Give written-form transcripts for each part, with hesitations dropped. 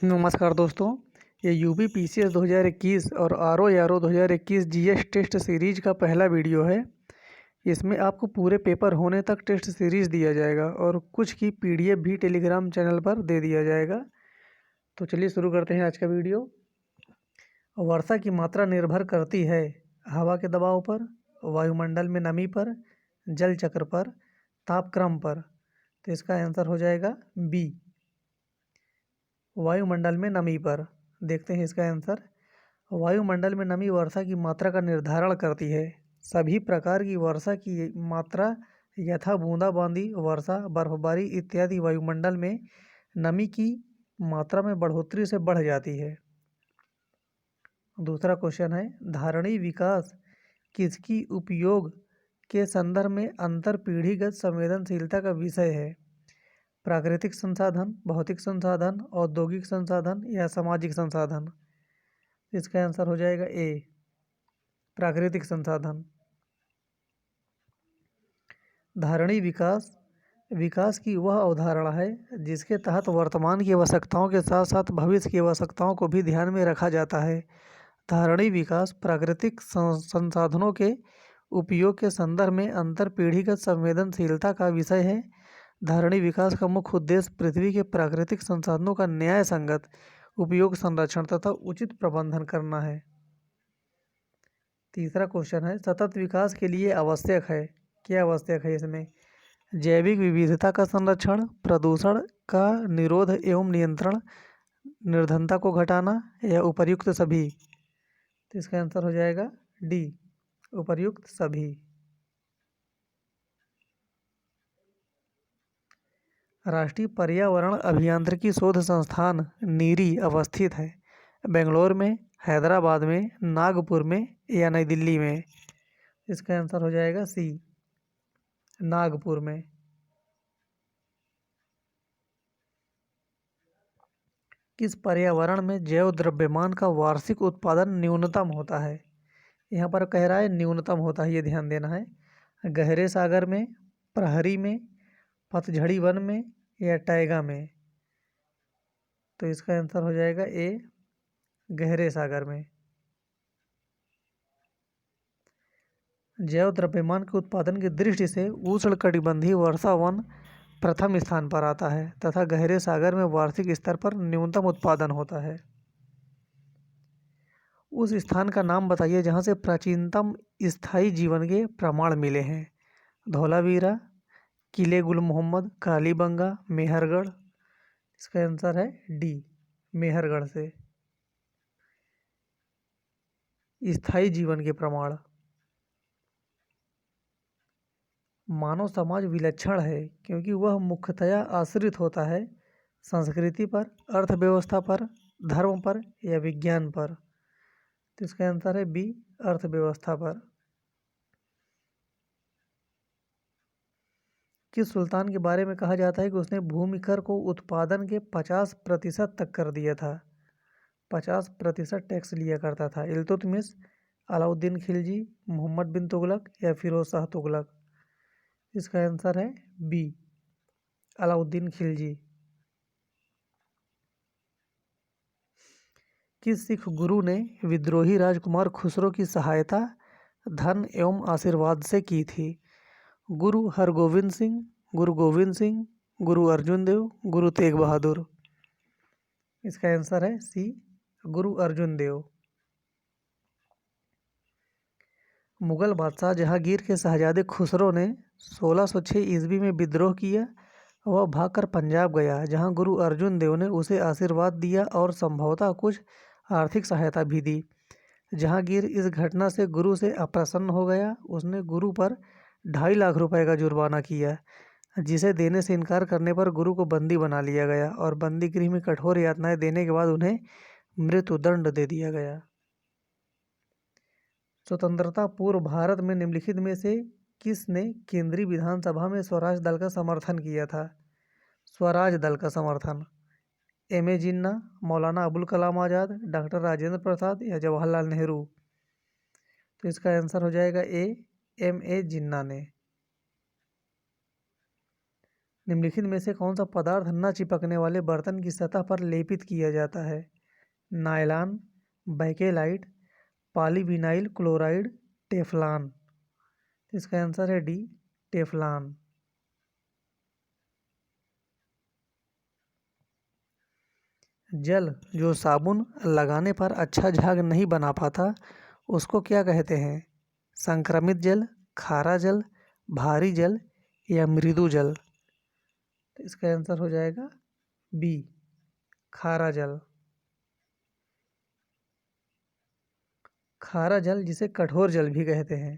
नमस्कार दोस्तों। ये यूपी पीसीएस 2021 और आरओ 2021 जीएस टेस्ट सीरीज का पहला वीडियो है। इसमें आपको पूरे पेपर होने तक टेस्ट सीरीज दिया जाएगा और कुछ की पीडीएफ भी टेलीग्राम चैनल पर दे दिया जाएगा। तो चलिए शुरू करते हैं आज का वीडियो। वर्षा की मात्रा निर्भर करती है हवा के दबाव पर, वायुमंडल में नमी पर, जल चक्र पर, तापक्रम पर। तो इसका आंसर हो जाएगा बी, वायुमंडल में नमी पर। देखते हैं इसका आंसर। वायुमंडल में नमी वर्षा की मात्रा का निर्धारण करती है। सभी प्रकार की वर्षा की मात्रा यथा बूंदाबांदी वर्षा, बर्फबारी इत्यादि वायुमंडल में नमी की मात्रा में बढ़ोतरी से बढ़ जाती है। दूसरा क्वेश्चन है, धारणी विकास किसकी उपयोग के संदर्भ में अंतर पीढ़ीगत संवेदनशीलता का विषय है? प्राकृतिक संसाधन, भौतिक संसाधन, औद्योगिक संसाधन या सामाजिक संसाधन? इसका आंसर हो जाएगा ए, प्राकृतिक संसाधन। धारणी विकास विकास की वह अवधारणा है जिसके तहत वर्तमान की आवश्यकताओं के साथ साथ भविष्य की आवश्यकताओं को भी ध्यान में रखा जाता है। धारणी विकास प्राकृतिक संसाधनों के उपयोग के संदर्भ में अंतर पीढ़ीगत संवेदनशीलता का विषय है। धारणी विकास का मुख्य उद्देश्य पृथ्वी के प्राकृतिक संसाधनों का न्याय संगत उपयोग, संरक्षण तथा उचित प्रबंधन करना है। तीसरा क्वेश्चन है, सतत विकास के लिए आवश्यक है, क्या आवश्यक है इसमें? जैविक विविधता का संरक्षण, प्रदूषण का निरोध एवं नियंत्रण, निर्धनता को घटाना या उपर्युक्त सभी? तो इसका आंसर हो जाएगा डी, उपर्युक्त सभी। राष्ट्रीय पर्यावरण अभियांत्रिकी शोध संस्थान नीरी अवस्थित है बेंगलोर में, हैदराबाद में, नागपुर में या नई दिल्ली में? इसका आंसर हो जाएगा सी, नागपुर में। किस पर्यावरण में जैव द्रव्यमान का वार्षिक उत्पादन न्यूनतम होता है? यहाँ पर कह रहा है न्यूनतम होता है, ये ध्यान देना है। गहरे सागर में, प्रहरी में, पतझड़ी वन में या टैगा में? तो इसका आंसर हो जाएगा ए, गहरे सागर में। जैव द्रव्यमान के उत्पादन की दृष्टि से उष्णकटिबंधीय वर्षा वन प्रथम स्थान पर आता है तथा गहरे सागर में वार्षिक स्तर पर न्यूनतम उत्पादन होता है। उस स्थान का नाम बताइए जहाँ से प्राचीनतम स्थायी जीवन के प्रमाण मिले हैं। धौलावीरा, किले गुल मोहम्मद, कालीबंगा, मेहरगढ़? इसका आंसर है डी, मेहरगढ़ से स्थायी जीवन के प्रमाण। मानव समाज विलक्षण है क्योंकि वह मुख्यतया आश्रित होता है संस्कृति पर, अर्थव्यवस्था पर, धर्म पर या विज्ञान पर? तो इसका आंसर है बी, अर्थव्यवस्था पर। किस सुल्तान के बारे में कहा जाता है कि उसने भूमि कर को उत्पादन के 50% तक कर दिया था? 50% टैक्स लिया करता था। इल्तुतमिश, अलाउद्दीन खिलजी, मोहम्मद बिन तुगलक या फिरोज शाह तुगलक? इसका आंसर है बी, अलाउद्दीन खिलजी। किस सिख गुरु ने विद्रोही राजकुमार खुसरो की सहायता धन एवं आशीर्वाद से की थी? गुरु हरगोविंद सिंह, गुरु गोविंद सिंह, गुरु अर्जुन देव, गुरु तेग बहादुर? इसका आंसर है सी, गुरु अर्जुन देव। मुगल बादशाह जहांगीर के शहजादे खुसरो ने 1606 ईस्वी में विद्रोह किया। वह भागकर पंजाब गया जहां गुरु अर्जुन देव ने उसे आशीर्वाद दिया और संभवतः कुछ आर्थिक सहायता भी दी। जहांगीर इस घटना से गुरु से अप्रसन्न हो गया। उसने गुरु पर 2.5 लाख रुपए का जुर्माना किया, जिसे देने से इनकार करने पर गुरु को बंदी बना लिया गया और बंदी गृह में कठोर यातनाएं देने के बाद उन्हें मृत्युदंड दे दिया गया। स्वतंत्रता पूर्व भारत में निम्नलिखित में से किसने केंद्रीय विधानसभा में स्वराज दल का समर्थन किया था? स्वराज दल का समर्थन एम.ए. जिन्ना, मौलाना अबुल कलाम आज़ाद, डॉक्टर राजेंद्र प्रसाद या जवाहरलाल नेहरू? तो इसका आंसर हो जाएगा ए, एम.ए. जिन्ना ने। निम्नलिखित में से कौन सा पदार्थ न चिपकने वाले बर्तन की सतह पर लेपित किया जाता है? Nylon, Bakelite, polyvinyl chloride, Teflon. इसका आंसर है डी, टेफ्लॉन। जल जो साबुन लगाने पर अच्छा झाग नहीं बना पाता उसको क्या कहते हैं? संक्रमित जल, खारा जल, भारी जल या मृदु जल। तो इसका आंसर हो जाएगा बी, खारा जल। खारा जल जिसे कठोर जल भी कहते हैं।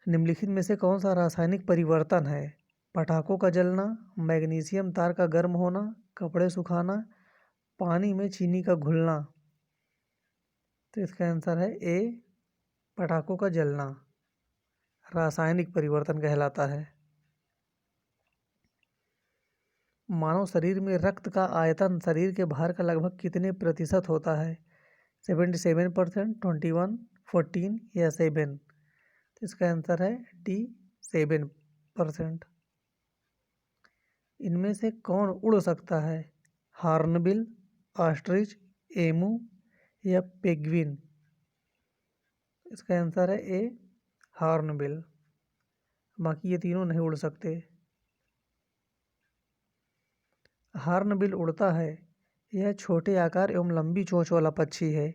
निम्नलिखित में से कौन सा रासायनिक परिवर्तन है? पटाखों का जलना, मैग्नीशियम तार का गर्म होना, कपड़े सुखाना, पानी में चीनी का घुलना। तो इसका आंसर है ए, पटाखों का जलना रासायनिक परिवर्तन कहलाता है। मानव शरीर में रक्त का आयतन शरीर के भार का लगभग कितने प्रतिशत होता है? 77%, 21, 14 या 7। तो इसका आंसर है डी, 7%। इनमें से कौन उड़ सकता है? हॉर्नबिल, ऑस्ट्रिच, एमू या पेंगुइन। इसका आंसर है ए, हॉर्नबिल। बाकी ये तीनों नहीं उड़ सकते। हॉर्नबिल उड़ता है। यह छोटे आकार एवं लंबी चोंच वाला पक्षी है।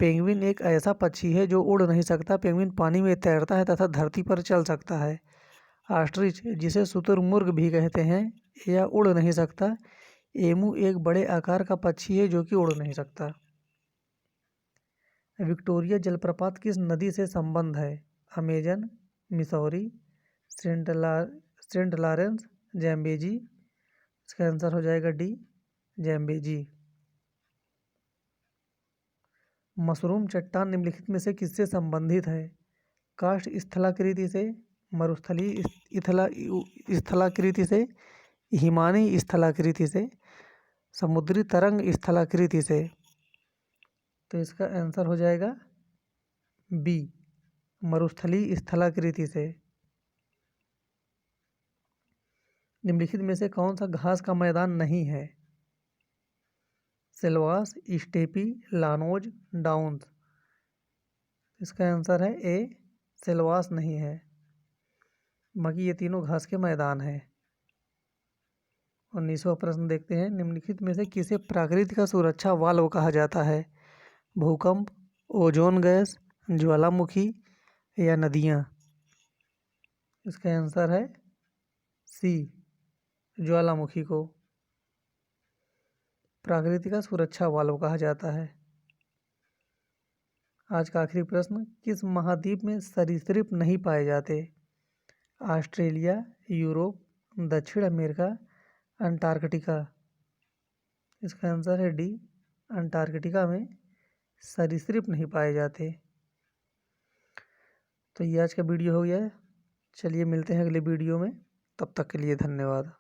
पेंगुइन एक ऐसा पक्षी है जो उड़ नहीं सकता। पेंगुइन पानी में तैरता है तथा धरती पर चल सकता है। ऑस्ट्रिच जिसे शुतुरमुर्ग भी कहते हैं, यह उड़ नहीं सकता। एमू एक बड़े आकार का पक्षी है जो कि उड़ नहीं सकता। विक्टोरिया जलप्रपात किस नदी से संबंध है? Amazon, Missouri, Saint Lawrence, Zambezi. इसका आंसर हो जाएगा डी, जैम्बेजी। मशरूम चट्टान निम्नलिखित में से किससे संबंधित है? काष्ठ स्थलाकृति से, मरुस्थलीय स्थलाकृति से, हिमानी स्थलाकृति से, समुद्री तरंग स्थलाकृति से। तो इसका आंसर हो जाएगा बी, मरुस्थलीय स्थलाकृति से। निम्नलिखित में से कौन सा घास का मैदान नहीं है? Silvassa, steppe, llanos, downs. इसका आंसर है ए, सिल्वास नहीं है। बाकी ये तीनों घास के मैदान हैं। 19वां प्रश्न देखते हैं। निम्नलिखित में से किसे प्राकृतिक सुरक्षा वाल्व कहा जाता है? भूकंप, ओजोन गैस, ज्वालामुखी या नदियाँ। इसका आंसर है सी, ज्वालामुखी को प्राकृतिक सुरक्षा वाल्व कहा जाता है। आज का आखिरी प्रश्न। किस महाद्वीप में सरीसृप नहीं पाए जाते? ऑस्ट्रेलिया, यूरोप, दक्षिण अमेरिका, अंटार्कटिका। इसका आंसर है डी, अंटार्कटिका में सरीसृप नहीं पाए जाते। तो ये आज का वीडियो हो गया है। चलिए मिलते हैं अगले वीडियो में। तब तक के लिए धन्यवाद।